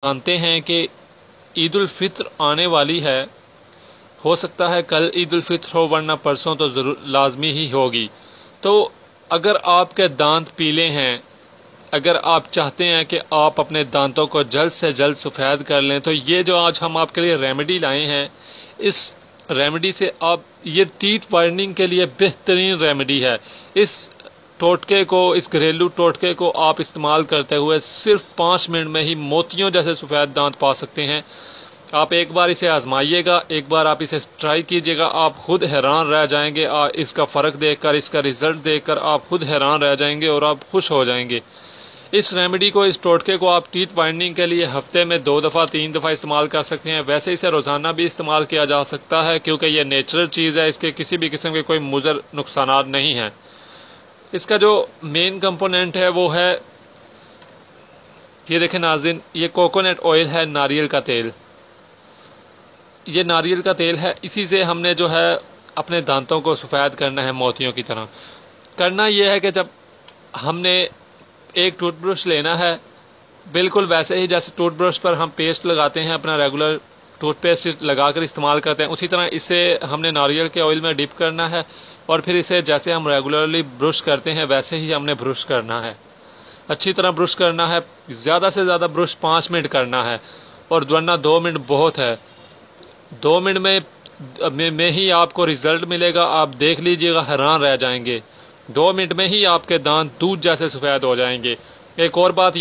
जानते हैं कि ईद उल फित्र आने वाली है। हो सकता है कल ईद उल फित्र हो, वरना परसों तो जरूर लाजमी ही होगी। तो अगर आपके दांत पीले हैं, अगर आप चाहते हैं कि आप अपने दांतों को जल्द से जल्द सफ़ेद कर लें, तो ये जो आज हम आपके लिए रेमेडी लाए हैं, इस रेमेडी से आप, ये टीथ वाइटनिंग के लिए बेहतरीन रेमेडी है। इस टोटके को, इस घरेलू टोटके को आप इस्तेमाल करते हुए सिर्फ 5 मिनट में ही मोतियों जैसे सफ़ेद दांत पा सकते हैं। आप एक बार इसे आजमाइएगा, एक बार आप इसे ट्राई कीजिएगा, आप खुद हैरान रह जाएंगे। इसका फ़र्क देखकर, इसका रिजल्ट देखकर आप खुद हैरान रह जाएंगे और आप खुश हो जाएंगे। इस रेमेडी को, इस टोटके को आप टीथ वाइटनिंग के लिए हफ्ते में 2 दफ़ा 3 दफ़ा इस्तेमाल कर सकते हैं। वैसे इसे रोज़ाना भी इस्तेमाल किया जा सकता है, क्योंकि यह नेचुरल चीज़ है, इसके किसी भी किस्म के कोई मुज़र नुकसानात नहीं हैं। इसका जो मेन कंपोनेंट है वो है, ये देखें नाज़रीन, ये कोकोनट ऑयल है, नारियल का तेल। ये नारियल का तेल है, इसी से हमने जो है अपने दांतों को सफ़ेद करना है मोतियों की तरह। करना यह है कि जब हमने एक टूथब्रश लेना है, बिल्कुल वैसे ही जैसे टूथब्रश पर हम पेस्ट लगाते हैं, अपना रेगुलर टूथपेस्ट लगाकर इस्तेमाल करते हैं, उसी तरह इसे हमने नारियल के ऑयल में डिप करना है और फिर इसे जैसे हम रेगुलरली ब्रश करते हैं वैसे ही हमने ब्रश करना है। अच्छी तरह ब्रश करना है, ज़्यादा से ज़्यादा ब्रश 5 मिनट करना है, और वरना 2 मिनट बहुत है। 2 मिनट में ही आपको रिजल्ट मिलेगा, आप देख लीजिएगा, हैरान रह जाएंगे। 2 मिनट में ही आपके दांत दूध जैसे सफ़ेद हो जाएंगे। एक और बात